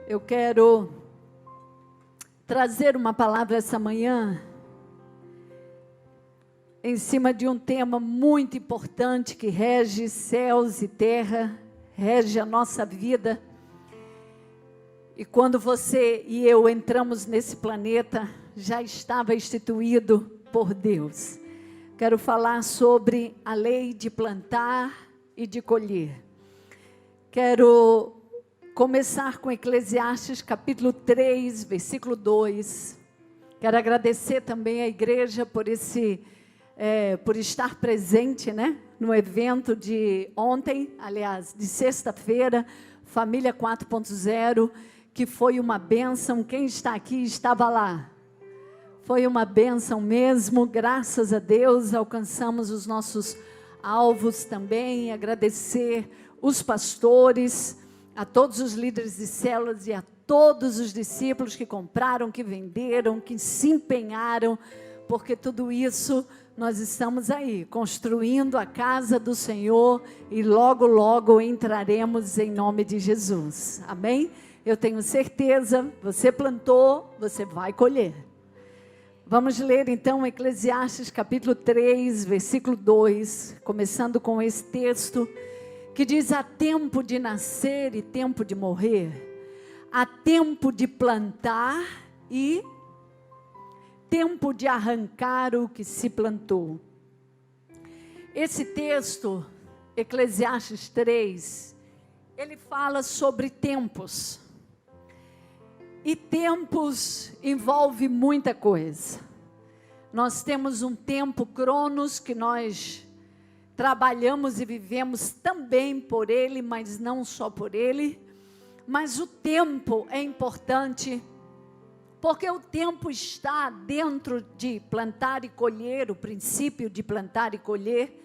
Eu quero trazer uma palavra essa manhã em cima de um tema muito importante que rege céus e terra, rege a nossa vida. E quando você e eu entramos nesse planeta, já estava instituído por Deus. Quero falar sobre a lei de plantar e de colher. Quero começar com Eclesiastes capítulo 3, versículo 2. Quero agradecer também à igreja por estar presente, no evento de ontem, aliás, de sexta-feira, Família 4.0, que foi uma bênção. Quem está aqui estava lá. Foi uma bênção mesmo, graças a Deus, alcançamos os nossos alvos também. Agradecer os pastores, a todos os líderes de células e a todos os discípulos que compraram, que venderam, que se empenharam, porque tudo isso nós estamos aí, construindo a casa do Senhor e logo, logo entraremos em nome de Jesus, amém? Eu tenho certeza, você plantou, você vai colher. Vamos ler então Eclesiastes capítulo 3, versículo 2, começando com esse texto, que diz: há tempo de nascer e tempo de morrer, há tempo de plantar e tempo de arrancar o que se plantou. Esse texto, Eclesiastes 3, ele fala sobre tempos. E tempos envolve muita coisa. Nós temos um tempo cronos que nós trabalhamos e vivemos também por ele, mas não só por ele. Mas o tempo é importante, porque o tempo está dentro de plantar e colher, o princípio de plantar e colher.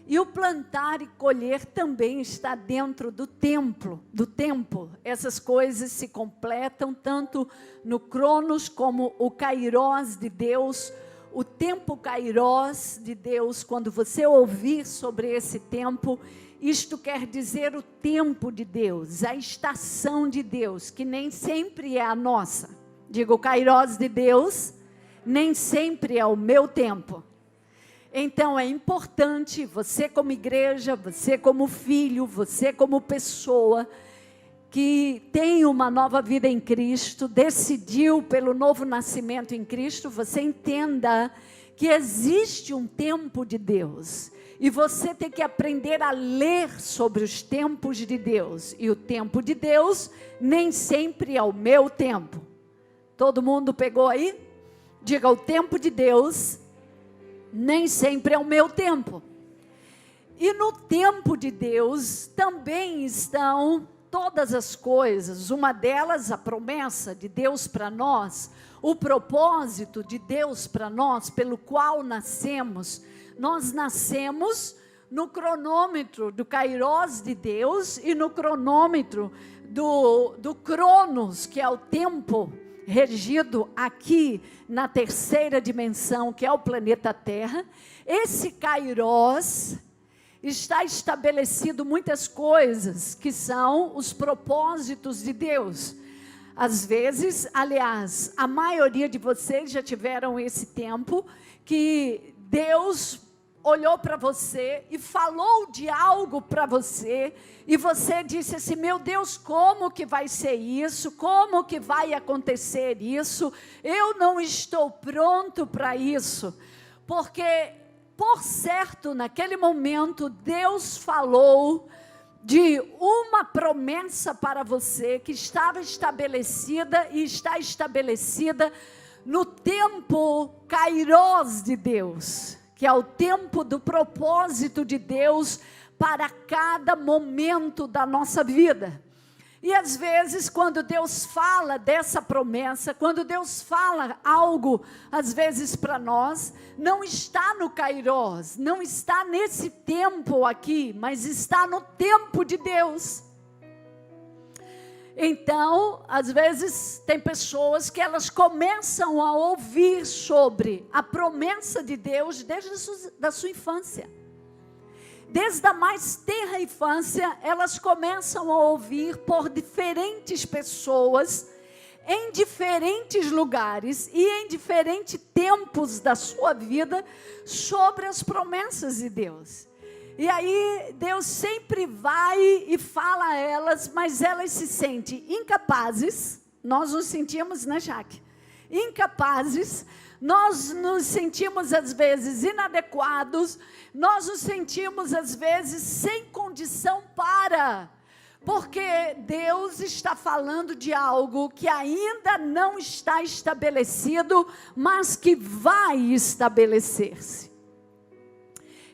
E o plantar e colher também está dentro do tempo. Essas coisas se completam tanto no Cronos como o Kairós de Deus. O tempo Kairós de Deus, quando você ouvir sobre esse tempo, isto quer dizer o tempo de Deus, a estação de Deus, que nem sempre é a nossa. Digo, o Kairós de Deus nem sempre é o meu tempo. Então é importante, você como igreja, você como filho, você como pessoa que tem uma nova vida em Cristo, decidiu pelo novo nascimento em Cristo, você entenda que existe um tempo de Deus. E você tem que aprender a ler sobre os tempos de Deus. E o tempo de Deus nem sempre é o meu tempo. Todo mundo pegou aí? Diga, o tempo de Deus nem sempre é o meu tempo. E no tempo de Deus também estão todas as coisas. Uma delas, a promessa de Deus para nós, o propósito de Deus para nós, pelo qual nascemos. Nós nascemos no cronômetro do Kairós de Deus e no cronômetro do Cronos, que é o tempo regido aqui na terceira dimensão, que é o planeta Terra. Esse Kairós está estabelecido muitas coisas que são os propósitos de Deus. Às vezes, aliás, a maioria de vocês já tiveram esse tempo que Deus olhou para você e falou de algo para você, e você disse assim: meu Deus, como que vai ser isso? Como que vai acontecer isso? Eu não estou pronto para isso. Porque, por certo, naquele momento, Deus falou de uma promessa para você que estava estabelecida e está estabelecida no tempo Kairós de Deus, que é o tempo do propósito de Deus para cada momento da nossa vida. E às vezes, quando Deus fala dessa promessa, quando Deus fala algo, às vezes para nós, não está no Kairós, não está nesse tempo aqui, mas está no tempo de Deus. Então, às vezes, tem pessoas que elas começam a ouvir sobre a promessa de Deus desde a sua infância. desde a mais tenra infância, elas começam a ouvir por diferentes pessoas, em diferentes lugares e em diferentes tempos da sua vida, sobre as promessas de Deus. E aí Deus sempre vai e fala a elas, mas elas se sentem incapazes. Nós nos sentimos, né, Jaque? Incapazes, nós nos sentimos às vezes inadequados, nós nos sentimos às vezes sem condição porque Deus está falando de algo que ainda não está estabelecido, mas que vai estabelecer-se.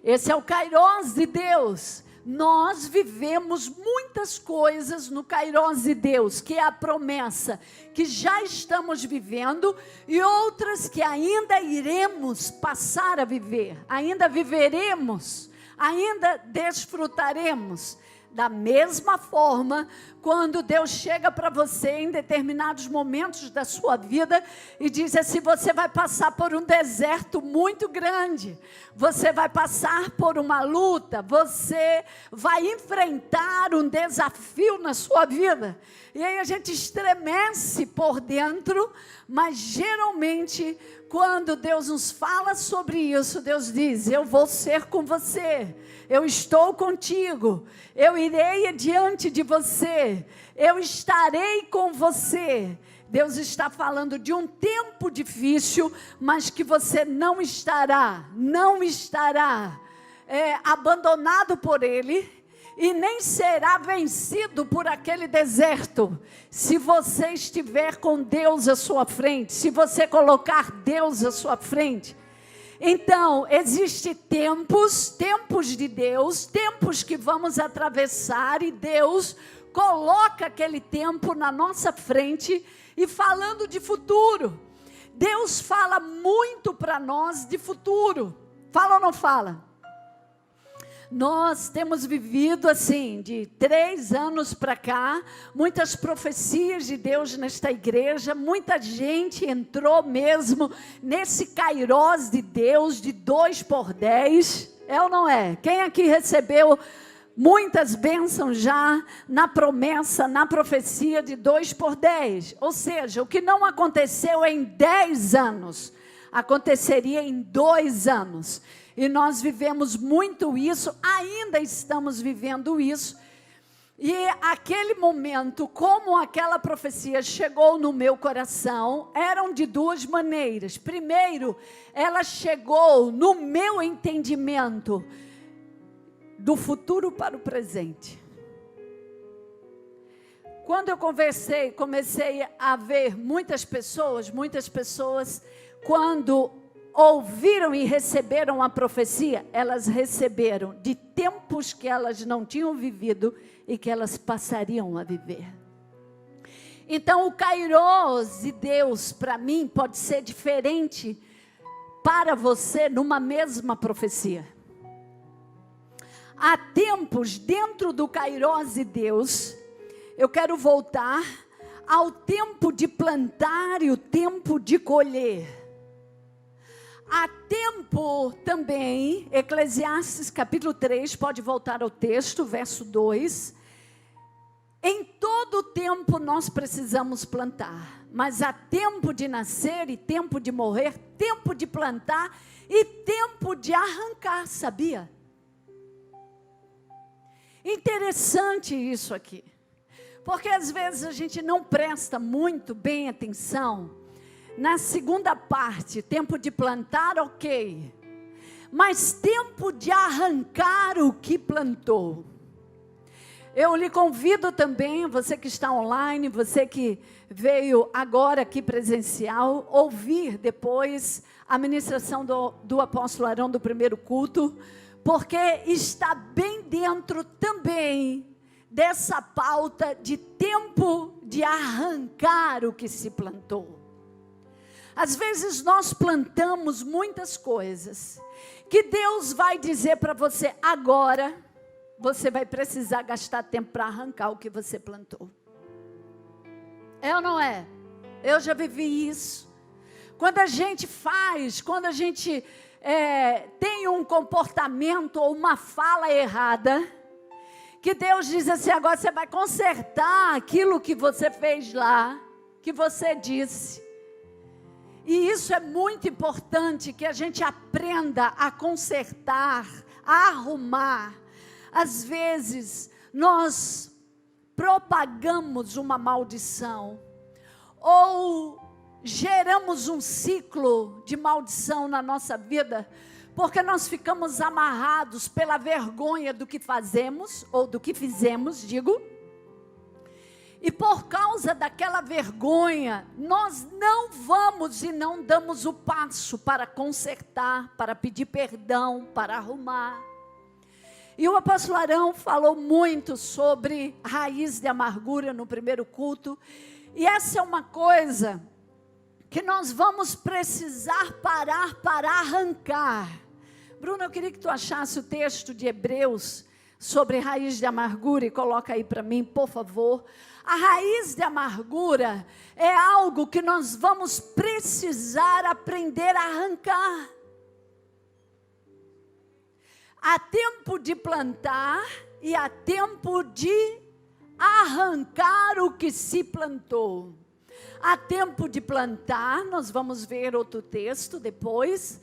Esse é o Kairos de Deus. Nós vivemos muitas coisas no Kairos de Deus, que é a promessa que já estamos vivendo, e outras que ainda iremos passar a viver, ainda viveremos, ainda desfrutaremos. Da mesma forma, quando Deus chega para você em determinados momentos da sua vida e diz assim: você vai passar por um deserto muito grande, você vai passar por uma luta, você vai enfrentar um desafio na sua vida. E aí a gente estremece por dentro, mas geralmente quando Deus nos fala sobre isso, Deus diz: eu vou ser com você, eu estou contigo, eu irei adiante de você, eu estarei com você. Deus está falando de um tempo difícil, mas que você não estará abandonado por Ele, e nem será vencido por aquele deserto, se você estiver com Deus à sua frente, se você colocar Deus à sua frente. Então, existem tempos de Deus, tempos que vamos atravessar, e Deus coloca aquele tempo na nossa frente, e falando de futuro, Deus fala muito para nós de futuro, fala ou não fala? Nós temos vivido assim, de 3 anos para cá, muitas profecias de Deus nesta igreja, muita gente entrou mesmo nesse Kairos de Deus, de 2x10, é ou não é? Quem aqui recebeu muitas bênçãos já na promessa, na profecia de 2x10? Ou seja, o que não aconteceu em 10 anos, aconteceria em 2 anos. E nós vivemos muito isso, ainda estamos vivendo isso. E aquele momento, como aquela profecia chegou no meu coração, eram de 2 maneiras. Primeiro, ela chegou no meu entendimento do futuro para o presente. Quando eu comecei a ver muitas pessoas, quando ouviram e receberam a profecia, elas receberam de tempos que elas não tinham vivido e que elas passariam a viver. Então o Kairos de Deus para mim pode ser diferente para você numa mesma profecia. Há tempos dentro do Kairos de Deus, eu quero voltar ao tempo de plantar e o tempo de colher. Há tempo também, Eclesiastes capítulo 3, pode voltar ao texto, verso 2. Em todo tempo nós precisamos plantar, mas há tempo de nascer e tempo de morrer, tempo de plantar e tempo de arrancar, sabia? Interessante isso aqui, porque às vezes a gente não presta muito bem atenção na segunda parte, tempo de plantar, ok. Mas tempo de arrancar o que plantou. Eu lhe convido também, você que está online, você que veio agora aqui presencial, ouvir depois a ministração do apóstolo Arão do primeiro culto, porque está bem dentro também dessa pauta de tempo de arrancar o que se plantou. Às vezes nós plantamos muitas coisas, que Deus vai dizer para você: agora, você vai precisar gastar tempo para arrancar o que você plantou. É ou não é? Eu já vivi isso. Quando a gente tem um comportamento ou uma fala errada, que Deus diz assim, agora você vai consertar aquilo que você fez lá, que você disse. E isso é muito importante, que a gente aprenda a consertar, a arrumar. Às vezes, nós propagamos uma maldição, ou geramos um ciclo de maldição na nossa vida, porque nós ficamos amarrados pela vergonha do que fazemos, ou do que fizemos, digo. E por causa daquela vergonha, nós não vamos e não damos o passo para consertar, para pedir perdão, para arrumar. E o apóstolo Arão falou muito sobre raiz de amargura no primeiro culto. E essa é uma coisa que nós vamos precisar parar para arrancar. Bruno, eu queria que tu achasse o texto de Hebreus sobre raiz de amargura e coloca aí para mim, por favor. A raiz de amargura é algo que nós vamos precisar aprender a arrancar. Há tempo de plantar e há tempo de arrancar o que se plantou. Há tempo de plantar, nós vamos ver outro texto depois,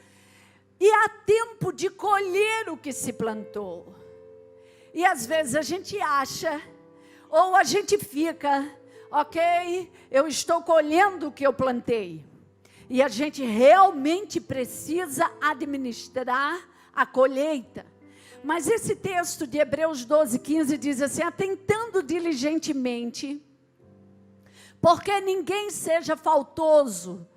e há tempo de colher o que se plantou. E às vezes a gente acha, ou a gente fica, ok, eu estou colhendo o que eu plantei. E a gente realmente precisa administrar a colheita. Mas esse texto de Hebreus 12:15 diz assim, atentando diligentemente, porque ninguém seja faltoso,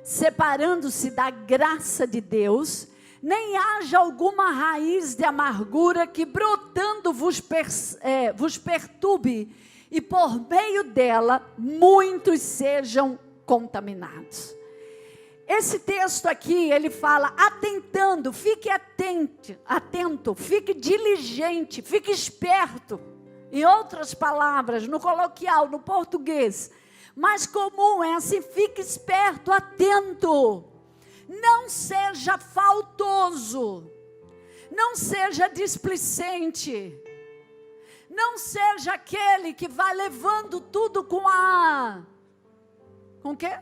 separando-se da graça de Deus, nem haja alguma raiz de amargura que brotando vos perturbe, e por meio dela muitos sejam contaminados. Esse texto aqui, ele fala, atentando, fique atento, fique diligente, fique esperto. Em outras palavras, no coloquial, no português, mais comum é assim, fique esperto, atento. Não seja faltoso, não seja displicente, não seja aquele que vai levando tudo com o quê?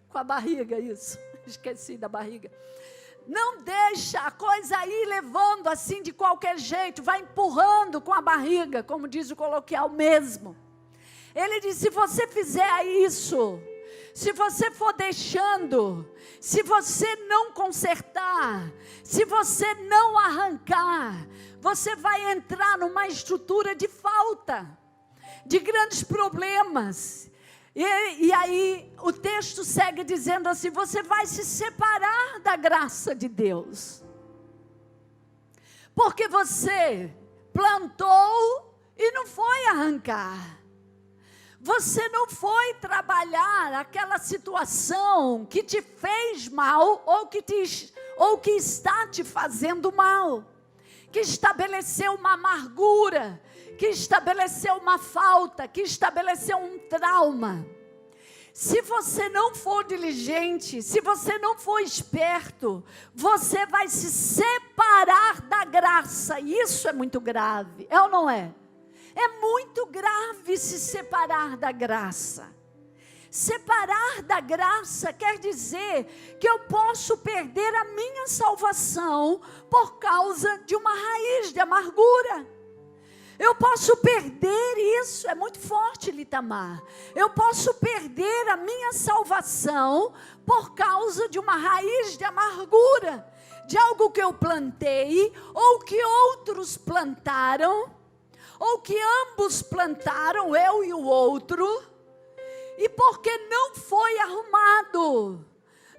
Com a barriga, isso, esqueci da barriga. Não deixa a coisa ir levando assim de qualquer jeito, vai empurrando com a barriga, como diz o coloquial mesmo. Ele diz, se você fizer isso, se você for deixando, se você não consertar, se você não arrancar, você vai entrar numa estrutura de falta, de grandes problemas. E aí o texto segue dizendo assim, você vai se separar da graça de Deus. Porque você plantou e não foi arrancar. Você não foi trabalhar aquela situação que te fez mal ou que está te fazendo mal. Que estabeleceu uma amargura, que estabeleceu uma falta, que estabeleceu um trauma. Se você não for diligente, se você não for esperto, você vai se separar da graça. Isso é muito grave, é ou não é? É muito grave se separar da graça. Separar da graça quer dizer que eu posso perder a minha salvação por causa de uma raiz de amargura. Eu posso perder isso, é muito forte, Litamar. Eu posso perder a minha salvação por causa de uma raiz de amargura, de algo que eu plantei, ou que outros plantaram, ou que ambos plantaram, eu e o outro, e porque não foi arrumado,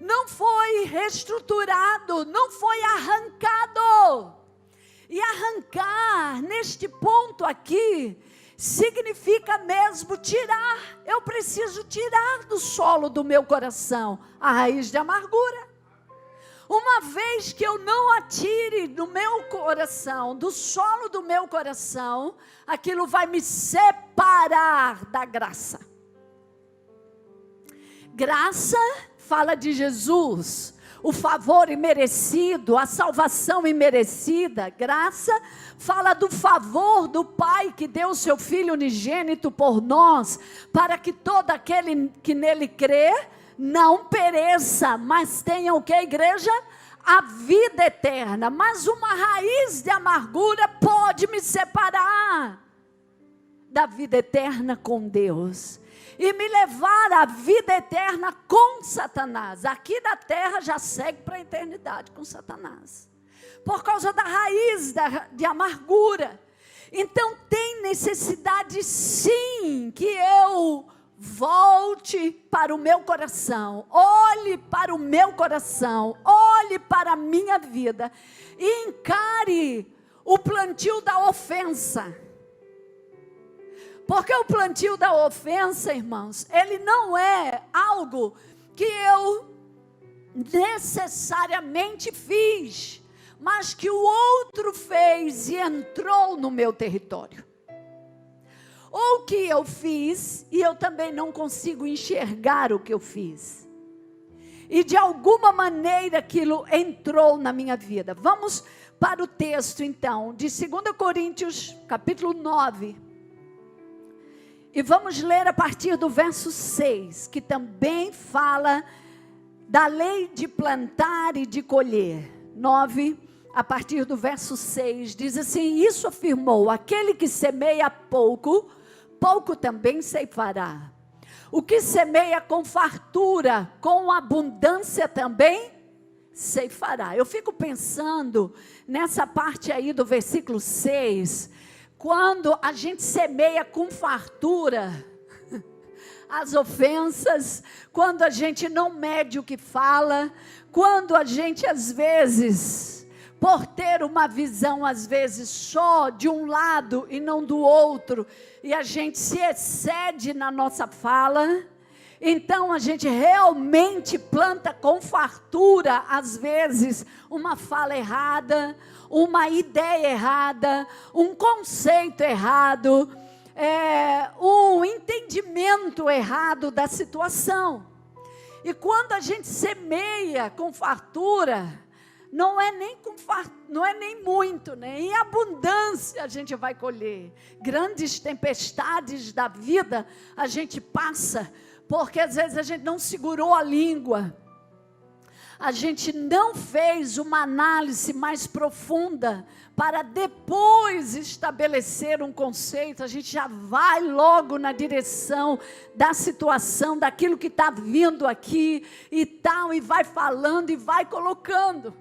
não foi reestruturado, não foi arrancado. E arrancar, neste ponto aqui, significa mesmo tirar. Eu preciso tirar do solo do meu coração a raiz de amargura. Uma vez que eu não atire do meu coração, do solo do meu coração, aquilo vai me separar da graça. Graça fala de Jesus, o favor imerecido, a salvação imerecida. Graça fala do favor do Pai que deu o seu Filho unigênito por nós, para que todo aquele que nele crê não pereça, mas tenha o que, igreja? A vida eterna. Mas uma raiz de amargura pode me separar da vida eterna com Deus e me levar à vida eterna com Satanás. Aqui na terra já segue para a eternidade com Satanás, por causa da raiz de amargura. Então tem necessidade sim que eu volte para o meu coração, olhe para o meu coração, olhe para a minha vida e encare o plantio da ofensa. Porque o plantio da ofensa, irmãos, ele não é algo que eu necessariamente fiz, mas que o outro fez e entrou no meu território. Ou que eu fiz e eu também não consigo enxergar o que eu fiz. E de alguma maneira aquilo entrou na minha vida. Vamos para o texto então, de 2 Coríntios, capítulo 9. E vamos ler a partir do verso 6, que também fala da lei de plantar e de colher. 9, a partir do verso 6, diz assim: isso afirmou, aquele que semeia pouco, pouco também ceifará. O que semeia com fartura, com abundância também ceifará. Eu fico pensando nessa parte aí do versículo 6, quando a gente semeia com fartura as ofensas, quando a gente não mede o que fala, quando a gente às vezes, por ter uma visão às vezes só de um lado e não do outro, e a gente se excede na nossa fala, então a gente realmente planta com fartura, às vezes, uma fala errada, uma ideia errada, um conceito errado, um entendimento errado da situação. E quando a gente semeia com fartura, não é nem muito, né? Em abundância a gente vai colher. Grandes tempestades da vida a gente passa, porque às vezes a gente não segurou a língua, a gente não fez uma análise mais profunda para depois estabelecer um conceito. A gente já vai logo na direção da situação, daquilo que está vindo aqui e tal, e vai falando e vai colocando.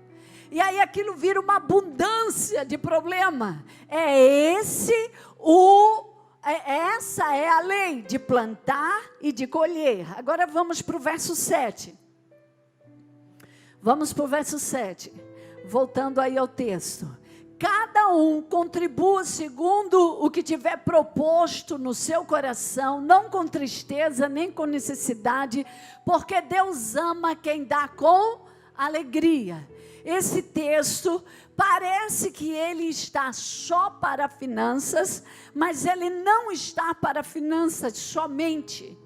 E aí aquilo vira uma abundância de problema. Essa é a lei de plantar e de colher. Agora vamos para o verso 7. Vamos para o verso 7. Voltando aí ao texto. Cada um contribua segundo o que tiver proposto no seu coração, não com tristeza, nem com necessidade, porque Deus ama quem dá com alegria. Esse texto parece que ele está só para finanças, mas ele não está para finanças somente.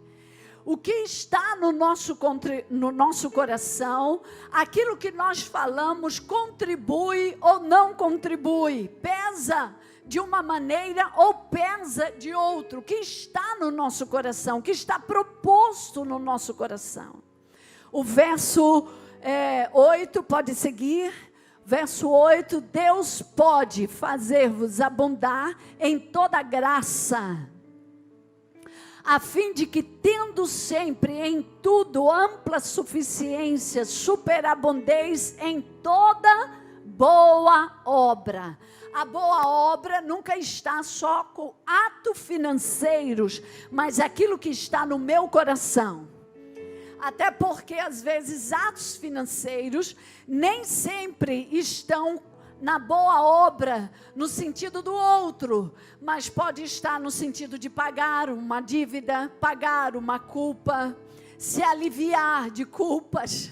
O que está no nosso coração, aquilo que nós falamos, contribui ou não contribui, pesa de uma maneira ou pesa de outra. O que está no nosso coração, o que está proposto no nosso coração. O verso 8, pode seguir. Verso 8, Deus pode fazer-vos abundar em toda graça, a fim de que, tendo sempre em tudo ampla suficiência, superabundeis em toda boa obra. A boa obra nunca está só com atos financeiros, mas aquilo que está no meu coração. Até porque, às vezes, atos financeiros nem sempre estão na boa obra, no sentido do outro, mas pode estar no sentido de pagar uma dívida, pagar uma culpa, se aliviar de culpas.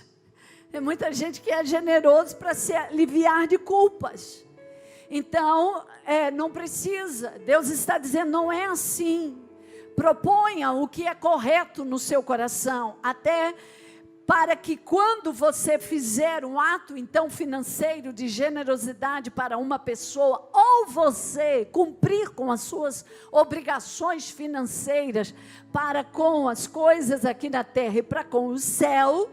Tem muita gente que é generoso para se aliviar de culpas. Então, não precisa. Deus está dizendo, não é assim. Proponha o que é correto no seu coração, até para que quando você fizer um ato, então, financeiro de generosidade para uma pessoa, ou você cumprir com as suas obrigações financeiras para com as coisas aqui na terra e para com o céu,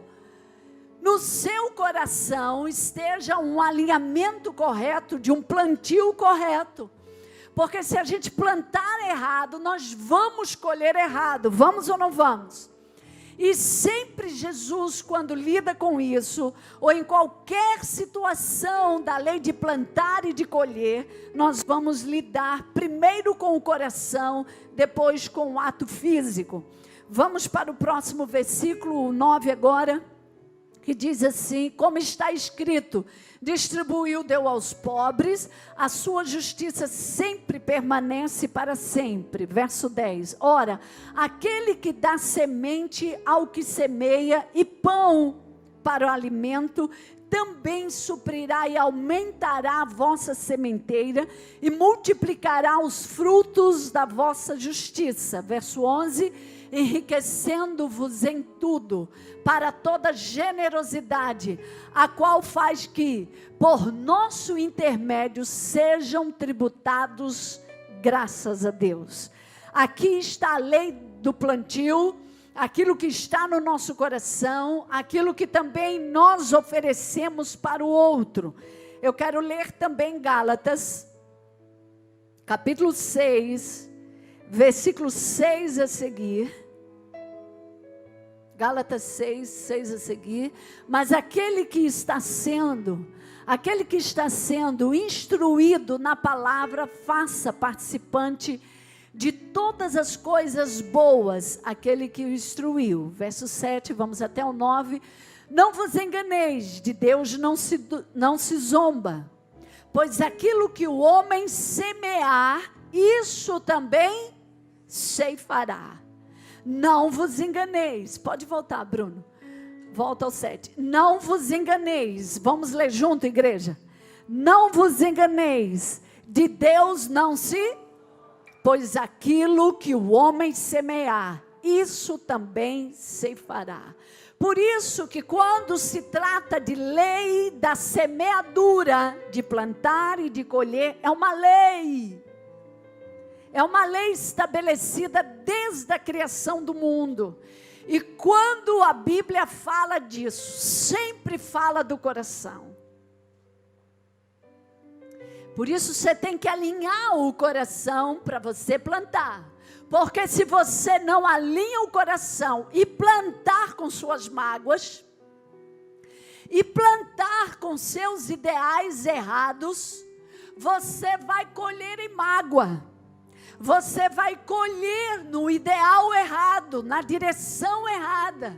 no seu coração esteja um alinhamento correto, de um plantio correto. Porque se a gente plantar errado, nós vamos colher errado, vamos ou não vamos? E sempre Jesus, quando lida com isso, ou em qualquer situação da lei de plantar e de colher, nós vamos lidar primeiro com o coração, depois com o ato físico. Vamos para o próximo versículo 9 agora, que diz assim, como está escrito, distribuiu, deu aos pobres, a sua justiça sempre permanece para sempre. Verso 10, ora, aquele que dá semente ao que semeia e pão para o alimento, também suprirá e aumentará a vossa sementeira e multiplicará os frutos da vossa justiça. Verso 11, enriquecendo-vos em tudo, para toda generosidade, a qual faz que, por nosso intermédio, sejam tributados graças a Deus. Aqui está a lei do plantio, aquilo que está no nosso coração, aquilo que também nós oferecemos para o outro. Eu quero ler também Gálatas, capítulo 6, versículo 6 a seguir. Gálatas 6, 6 a seguir. Mas aquele que está sendo instruído na palavra, faça participante de todas as coisas boas, aquele que o instruiu. Verso 7, vamos até o 9. Não vos enganeis, de Deus não se zomba, pois aquilo que o homem semear, isso também ceifará. Não vos enganeis. Pode voltar, Bruno. Volta ao 7. Não vos enganeis. Vamos ler junto, igreja. Não vos enganeis. De Deus não se... Pois aquilo que o homem semear, isso também ceifará. Por isso que quando se trata de lei da semeadura, de plantar e de colher, é uma lei. É uma lei estabelecida desde a criação do mundo. E quando a Bíblia fala disso, sempre fala do coração. Por isso você tem que alinhar o coração para você plantar. Porque se você não alinha o coração e plantar com suas mágoas, e plantar com seus ideais errados, você vai colher em mágoa. Você vai colher no ideal errado, na direção errada.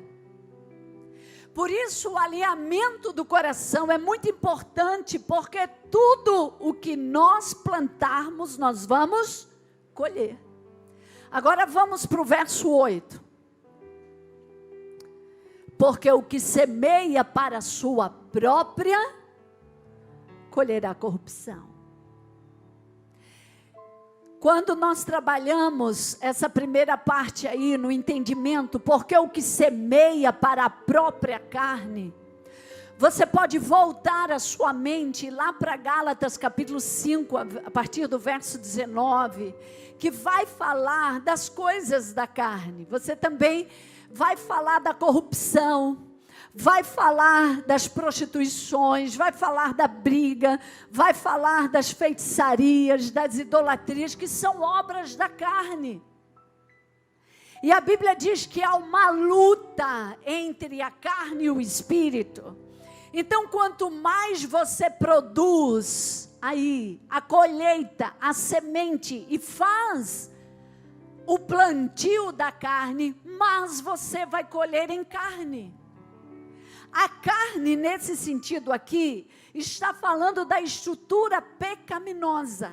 Por isso o alinhamento do coração é muito importante, porque tudo o que nós plantarmos, nós vamos colher. Agora vamos para o verso 8. Porque o que semeia para a sua própria, colherá corrupção. Quando nós trabalhamos essa primeira parte aí no entendimento, porque o que semeia para a própria carne, você pode voltar a sua mente lá para Gálatas capítulo 5, a partir do verso 19, que vai falar das coisas da carne. Você também vai falar da corrupção, vai falar das prostituições, vai falar da briga, vai falar das feitiçarias, das idolatrias, que são obras da carne. E a Bíblia diz que há uma luta entre a carne e o espírito. Então, quanto mais você produz aí a colheita, a semente, e faz o plantio da carne, mais você vai colher em carne. A carne, nesse sentido aqui, está falando da estrutura pecaminosa.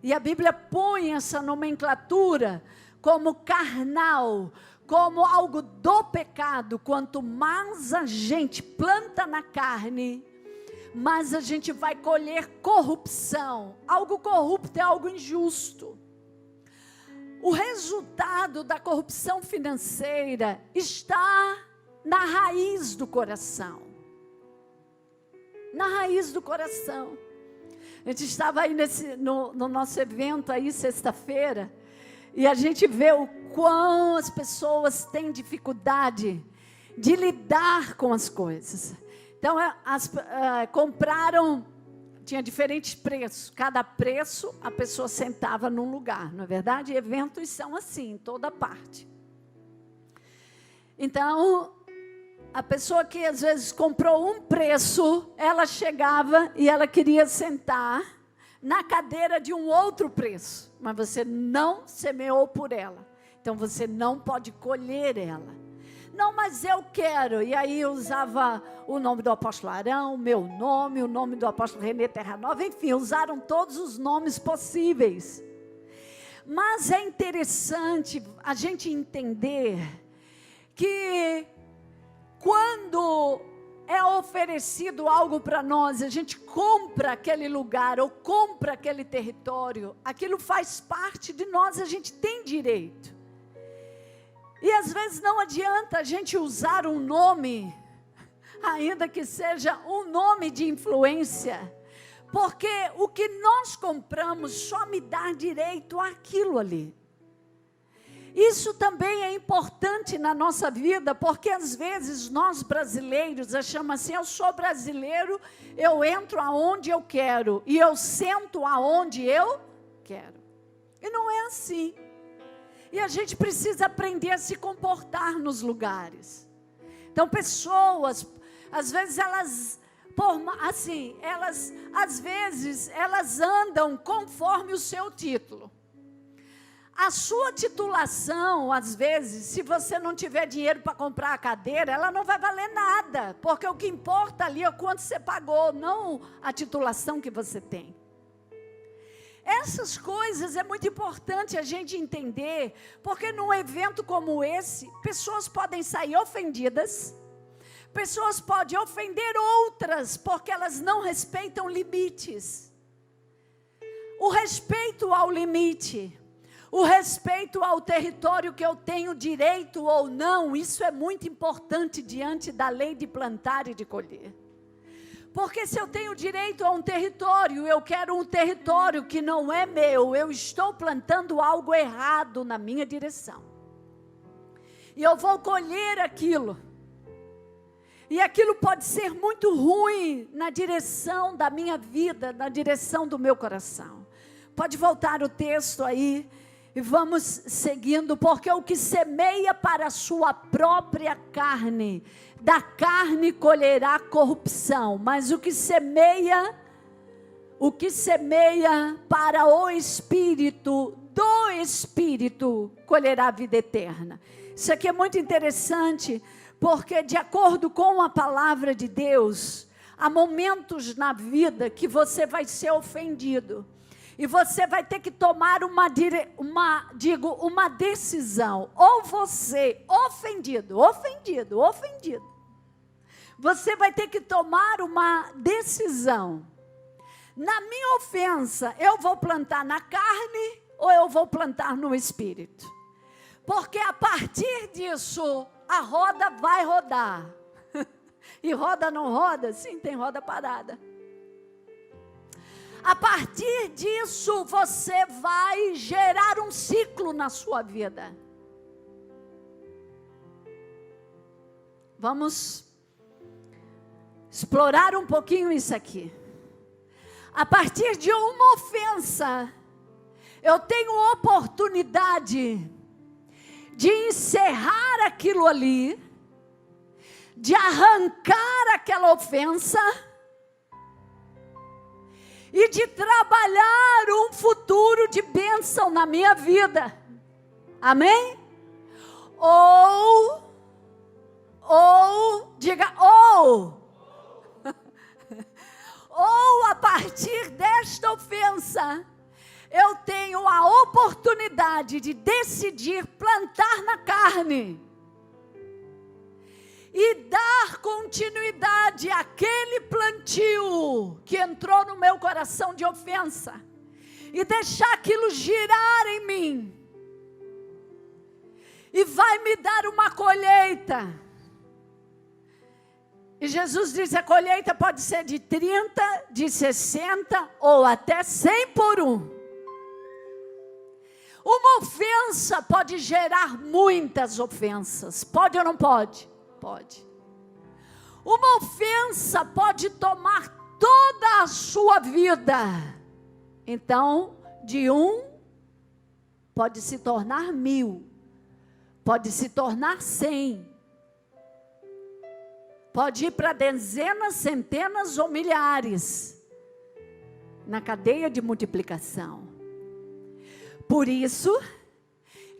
E a Bíblia põe essa nomenclatura como carnal, como algo do pecado. Quanto mais a gente planta na carne, mais a gente vai colher corrupção. Algo corrupto é algo injusto. O resultado da corrupção financeira está na raiz do coração. Na raiz do coração. A gente estava aí no nosso evento aí, sexta-feira, e a gente vê o quão as pessoas têm dificuldade de lidar com as coisas. Então, compraram, tinha diferentes preços. Cada preço, a pessoa sentava num lugar, não é verdade? Eventos são assim, em toda parte. Então, a pessoa que às vezes comprou um preço, ela chegava e ela queria sentar na cadeira de um outro preço, mas você não semeou por ela, então você não pode colher ela. Não, mas eu quero. E aí usava o nome do apóstolo Arão, o meu nome, o nome do apóstolo Renê Terranova, enfim, usaram todos os nomes possíveis. Mas é interessante a gente entender que quando é oferecido algo para nós, a gente compra aquele lugar ou compra aquele território, aquilo faz parte de nós, a gente tem direito. E às vezes não adianta a gente usar um nome, ainda que seja um nome de influência, porque o que nós compramos só me dá direito àquilo ali. Isso também é importante na nossa vida, porque às vezes nós brasileiros achamos assim, eu sou brasileiro, eu entro aonde eu quero, e eu sento aonde eu quero. E não é assim. E a gente precisa aprender a se comportar nos lugares. Então pessoas, às vezes elas andam conforme o seu título. A sua titulação, às vezes, se você não tiver dinheiro para comprar a cadeira, ela não vai valer nada, porque o que importa ali é o quanto você pagou, não a titulação que você tem. Essas coisas é muito importante a gente entender, porque num evento como esse, pessoas podem sair ofendidas, pessoas podem ofender outras, porque elas não respeitam limites. O respeito ao limite, o respeito ao território que eu tenho direito ou não, isso é muito importante diante da lei de plantar e de colher. Porque se eu tenho direito a um território, eu quero um território que não é meu, eu estou plantando algo errado na minha direção. E eu vou colher aquilo. E aquilo pode ser muito ruim na direção da minha vida, na direção do meu coração. Pode voltar o texto aí. E vamos seguindo, porque o que semeia para a sua própria carne, da carne colherá corrupção, mas o que semeia para o Espírito, do Espírito, colherá vida eterna. Isso aqui é muito interessante, porque de acordo com a palavra de Deus, há momentos na vida que você vai ser ofendido. E você vai ter que tomar uma decisão. Ou você, ofendido. Você vai ter que tomar uma decisão. Na minha ofensa, eu vou plantar na carne ou eu vou plantar no espírito? Porque a partir disso, a roda vai rodar. E roda não roda? Sim, tem roda parada. A partir disso, você vai gerar um ciclo na sua vida. Vamos explorar um pouquinho isso aqui. A partir de uma ofensa, eu tenho oportunidade de encerrar aquilo ali, de arrancar aquela ofensa, e de trabalhar um futuro de bênção na minha vida. Amém? Diga, ou a partir desta ofensa, eu tenho a oportunidade de decidir plantar na carne. E dar continuidade àquele plantio que entrou no meu coração de ofensa. E deixar aquilo girar em mim. E vai me dar uma colheita. E Jesus diz: a colheita pode ser de 30, de 60 ou até 100 por um. Uma ofensa pode gerar muitas ofensas. Pode ou não pode? Pode. Uma ofensa pode tomar toda a sua vida. Então, de um, pode se tornar 1000. Pode se tornar 100. Pode ir para dezenas, centenas ou milhares. Na cadeia de multiplicação. Por isso,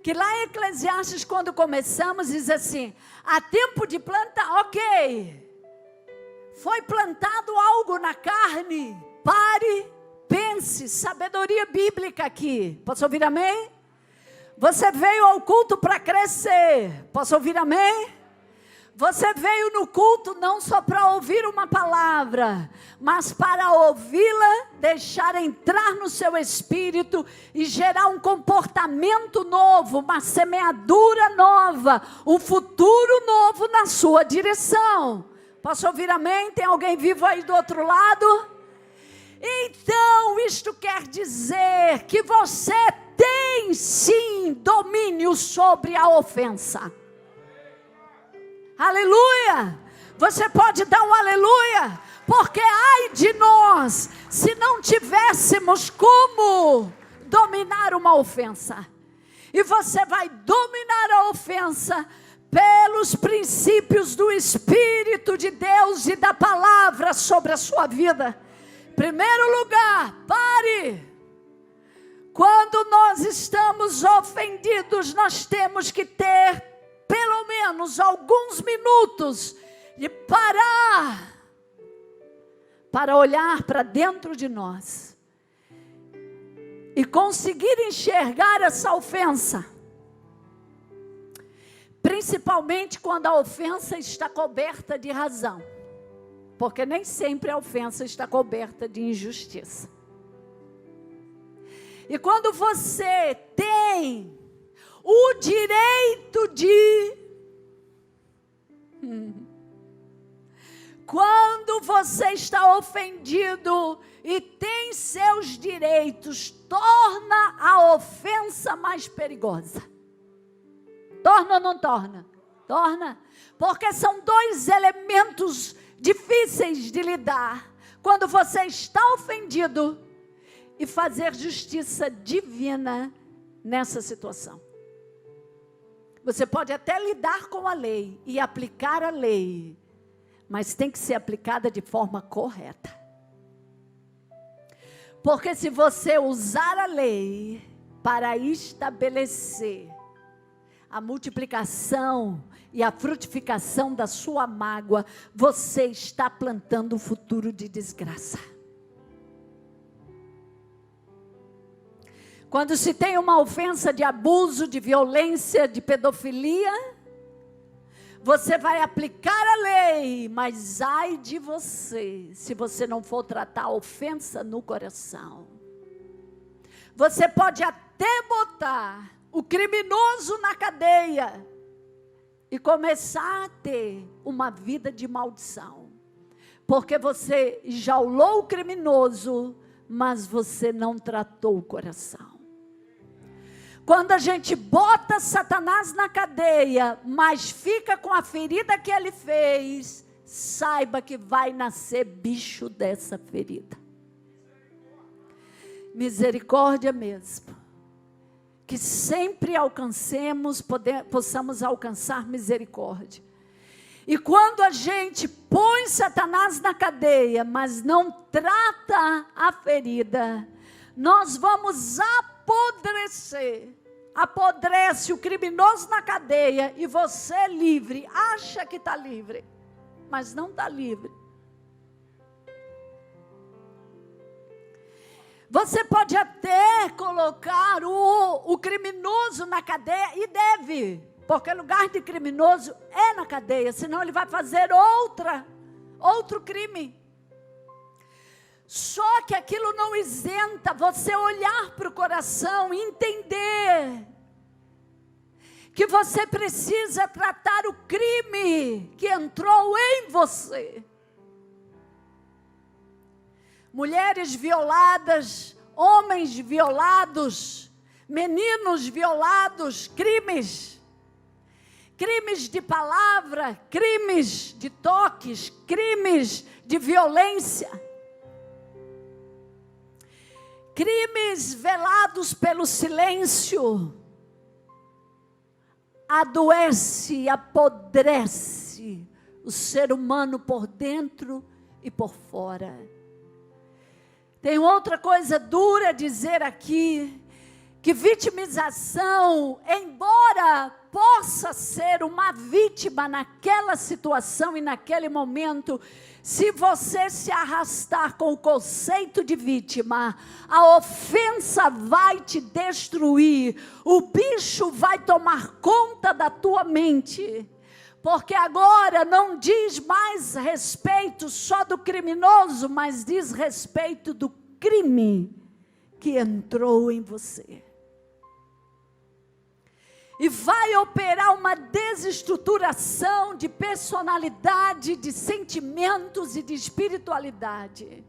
que lá em Eclesiastes, quando começamos, diz assim: há tempo de plantar, ok. Foi plantado algo na carne. Pare, pense, sabedoria bíblica aqui. Posso ouvir amém? Você veio ao culto para crescer. Posso ouvir amém? Você veio no culto não só para ouvir uma palavra, mas para ouvi-la, deixar entrar no seu espírito e gerar um comportamento novo, uma semeadura nova, um futuro novo na sua direção. Posso ouvir amém? Tem alguém vivo aí do outro lado? Então, isto quer dizer que você tem sim domínio sobre a ofensa. Aleluia! Você pode dar um aleluia? Porque ai de nós, se não tivéssemos como dominar uma ofensa. E você vai dominar a ofensa pelos princípios do Espírito de Deus e da palavra sobre a sua vida. Primeiro lugar, pare. Quando nós estamos ofendidos, nós temos que ter pelo menos alguns minutos de parar para olhar para dentro de nós e conseguir enxergar essa ofensa, principalmente quando a ofensa está coberta de razão, porque nem sempre a ofensa está coberta de injustiça. E quando você tem o direito de... Quando você está ofendido e tem seus direitos, torna a ofensa mais perigosa. Torna ou não torna? Torna. Porque são dois elementos difíceis de lidar. Quando você está ofendido e fazer justiça divina nessa situação. Você pode até lidar com a lei e aplicar a lei, mas tem que ser aplicada de forma correta. Porque se você usar a lei para estabelecer a multiplicação e a frutificação da sua mágoa, você está plantando um futuro de desgraça. Quando se tem uma ofensa de abuso, de violência, de pedofilia, você vai aplicar a lei, mas ai de você, se você não for tratar a ofensa no coração. Você pode até botar o criminoso na cadeia e começar a ter uma vida de maldição, porque você jaulou o criminoso, mas você não tratou o coração. Quando a gente bota Satanás na cadeia, mas fica com a ferida que ele fez, saiba que vai nascer bicho dessa ferida. Misericórdia mesmo. Que sempre alcancemos, possamos alcançar misericórdia. E quando a gente põe Satanás na cadeia, mas não trata a ferida, nós vamos apodrecer. Apodrece o criminoso na cadeia e você é livre, acha que está livre, mas não está livre. Você pode até colocar o criminoso na cadeia, e deve, porque lugar de criminoso é na cadeia, senão ele vai fazer outro crime. Só que aquilo não isenta você olhar para o coração e entender que você precisa tratar o crime que entrou em você. Mulheres violadas, homens violados, meninos violados, crimes de palavra, crimes de toques, crimes de violência, crimes velados pelo silêncio, adoece e apodrece o ser humano por dentro e por fora. Tem outra coisa dura a dizer aqui, que vitimização, embora possa ser uma vítima naquela situação e naquele momento, se você se arrastar com o conceito de vítima, a ofensa vai te destruir, o bicho vai tomar conta da tua mente, porque agora não diz mais respeito só do criminoso, mas diz respeito do crime que entrou em você. E vai operar uma desestruturação de personalidade, de sentimentos e de espiritualidade.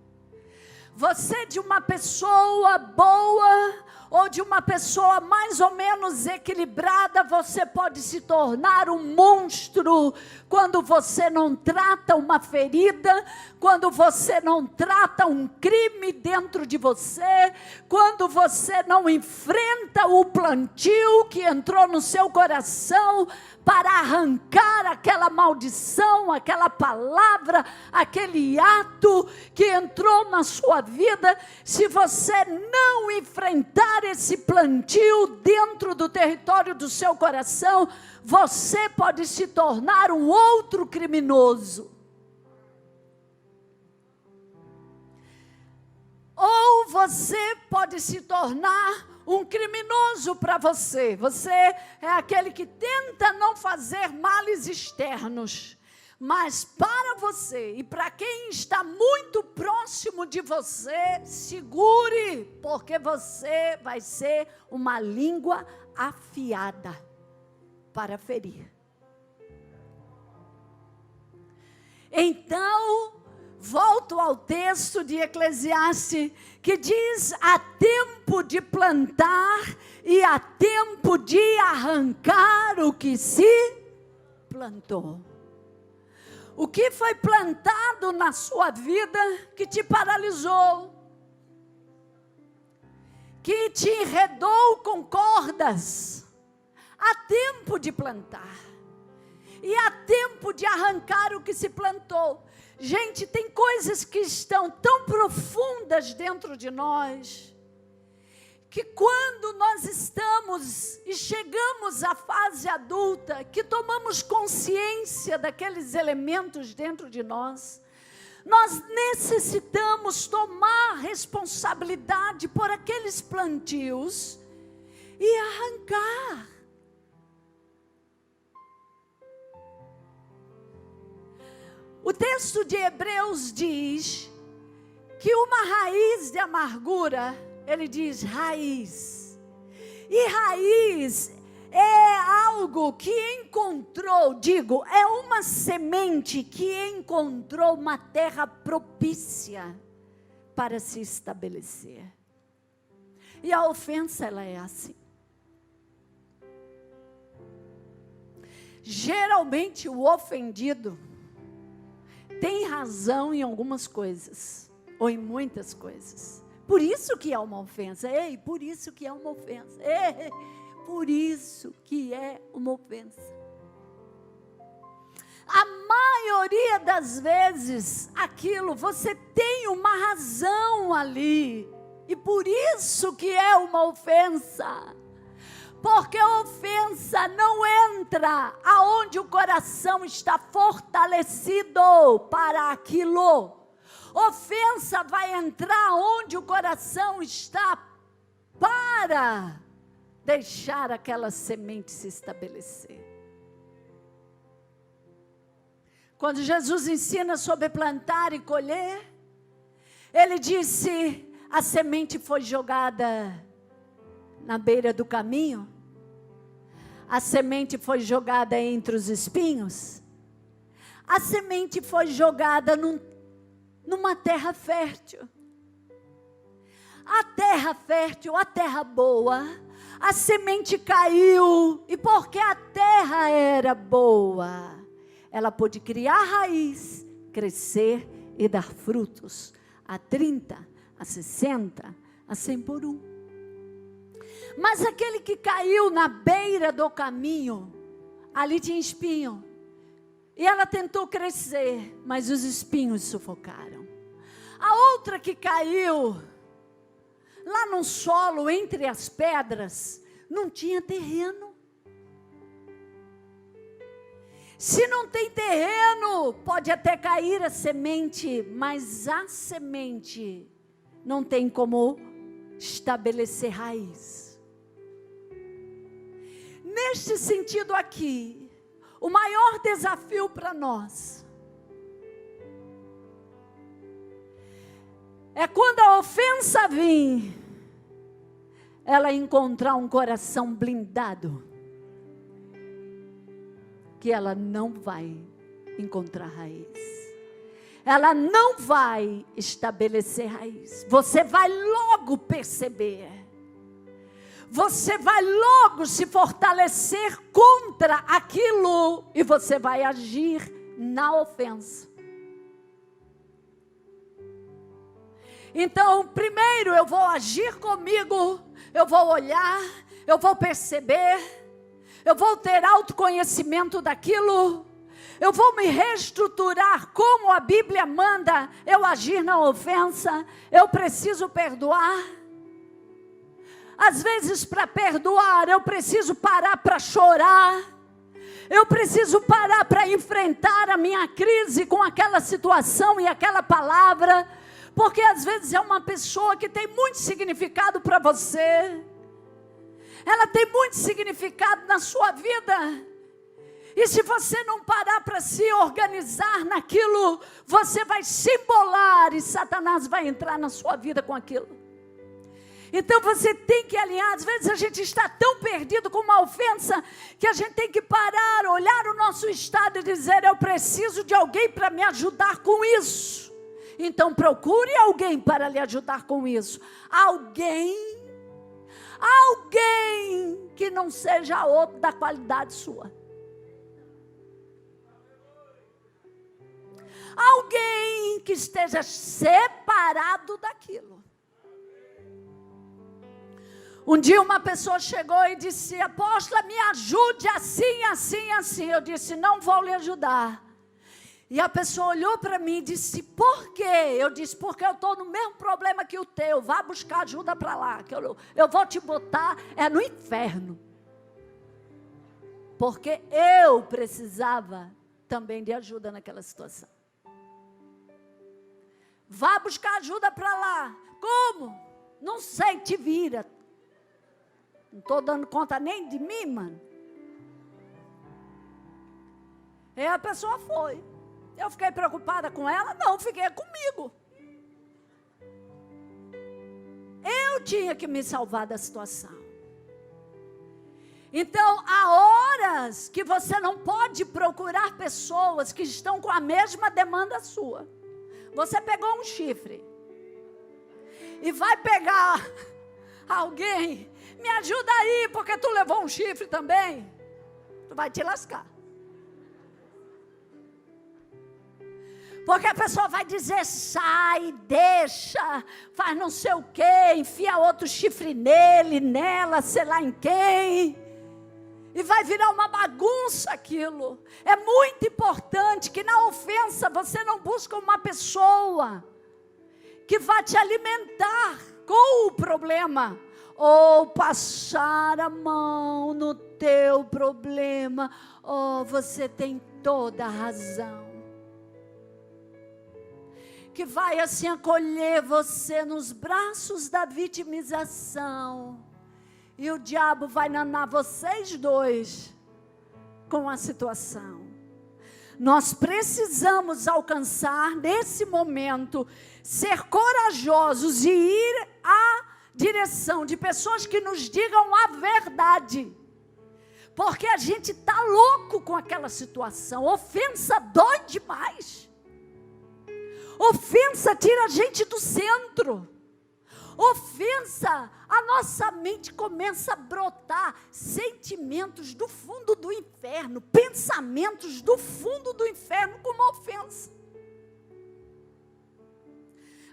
Você de uma pessoa boa ou de uma pessoa mais ou menos equilibrada, você pode se tornar um monstro quando você não trata uma ferida, quando você não trata um crime dentro de você, quando você não enfrenta o plantio que entrou no seu coração para arrancar aquela maldição, aquela palavra, aquele ato que entrou na sua vida. Se você não enfrentar esse plantio dentro do território do seu coração, você pode se tornar um outro criminoso. Ou você pode se tornar um criminoso para você. Você é aquele que tenta não fazer males externos. Mas para você e para quem está muito próximo de você, segure, porque você vai ser uma língua afiada para ferir. Então, volto ao texto de Eclesiastes, que diz: há tempo de plantar e há tempo de arrancar o que se plantou. O que foi plantado na sua vida que te paralisou, que te enredou com cordas, há tempo de plantar e há tempo de arrancar o que se plantou. Gente, tem coisas que estão tão profundas dentro de nós, que quando nós estamos e chegamos à fase adulta, que tomamos consciência daqueles elementos dentro de nós, nós necessitamos tomar responsabilidade por aqueles plantios e arrancar. O texto de Hebreus diz que uma raiz de amargura, ele diz raiz, e raiz é algo que encontrou, é uma semente que encontrou uma terra propícia para se estabelecer. E a ofensa, ela é assim. Geralmente o ofendido tem razão em algumas coisas, ou em muitas coisas. Por isso que é uma ofensa. Ei, por isso que é uma ofensa. Ei, por isso que é uma ofensa. A maioria das vezes, aquilo, você tem uma razão ali. E por isso que é uma ofensa. Porque a ofensa não entra aonde o coração está fortalecido para aquilo. Ofensa vai entrar onde o coração está para deixar aquela semente se estabelecer. Quando Jesus ensina sobre plantar e colher, ele disse: a semente foi jogada na beira do caminho. a semente foi jogada entre os espinhos? A semente foi jogada numa terra fértil. A terra fértil, a terra boa, a semente caiu, e porque a terra era boa, ela pôde criar raiz, crescer e dar frutos, a 30, a 60, a 100 por 1. Mas aquele que caiu na beira do caminho, ali tinha espinho, e ela tentou crescer, mas os espinhos sufocaram. A outra que caiu lá no solo, entre as pedras, não tinha terreno. Se não tem terreno, pode até cair a semente, mas a semente não tem como estabelecer raiz. Neste sentido aqui, o maior desafio para nós é quando a ofensa vir, ela encontrar um coração blindado, que ela não vai encontrar raiz. Ela não vai estabelecer raiz. Você vai logo perceber. Você vai logo se fortalecer contra aquilo e você vai agir na ofensa. Então, primeiro eu vou agir comigo, eu vou olhar, eu vou perceber, eu vou ter autoconhecimento daquilo, eu vou me reestruturar como a Bíblia manda eu agir na ofensa. Eu preciso perdoar. Às vezes, para perdoar, eu preciso parar para chorar. Eu preciso parar para enfrentar a minha crise com aquela situação e aquela palavra. Porque às vezes é uma pessoa que tem muito significado para você. Ela tem muito significado na sua vida. E se você não parar para se organizar naquilo, você vai se embolar e Satanás vai entrar na sua vida com aquilo. Então você tem que alinhar. Às vezes a gente está tão perdido com uma ofensa que a gente tem que parar, olhar o nosso estado e dizer: eu preciso de alguém para me ajudar com isso. Então procure alguém para lhe ajudar com isso. Alguém que não seja outro da qualidade sua. Alguém que esteja separado daquilo. Um dia uma pessoa chegou e disse: apóstola, me ajude assim, assim, assim. Eu disse: não vou lhe ajudar. E a pessoa olhou para mim e disse: por quê? Eu disse: porque eu estou no mesmo problema que o teu. Vá buscar ajuda para lá, que eu vou te botar no inferno. Porque eu precisava também de ajuda naquela situação. Vá buscar ajuda para lá. Como? Não sei, te vira. Não estou dando conta nem de mim, mano. E a pessoa foi. Eu fiquei preocupada com ela? Não, fiquei comigo. Eu tinha que me salvar da situação. Então, há horas que você não pode procurar pessoas que estão com a mesma demanda sua. Você pegou um chifre e vai pegar alguém, me ajuda aí, porque tu levou um chifre também. Tu vai te lascar. Porque a pessoa vai dizer: sai, deixa, faz não sei o quê, enfia outro chifre nele, nela, sei lá em quem. E vai virar uma bagunça aquilo. É muito importante que na ofensa você não busque uma pessoa que vai te alimentar com o problema. Ou passar a mão no teu problema. Oh, você tem toda a razão. Que vai assim acolher você nos braços da vitimização. E o diabo vai nanar vocês dois com a situação. Nós precisamos alcançar nesse momento, ser corajosos e ir à direção de pessoas que nos digam a verdade. Porque a gente está louco com aquela situação. Ofensa dói demais. Ofensa tira a gente do centro. Ofensa, a nossa mente começa a brotar sentimentos do fundo do inferno, pensamentos do fundo do inferno como ofensa.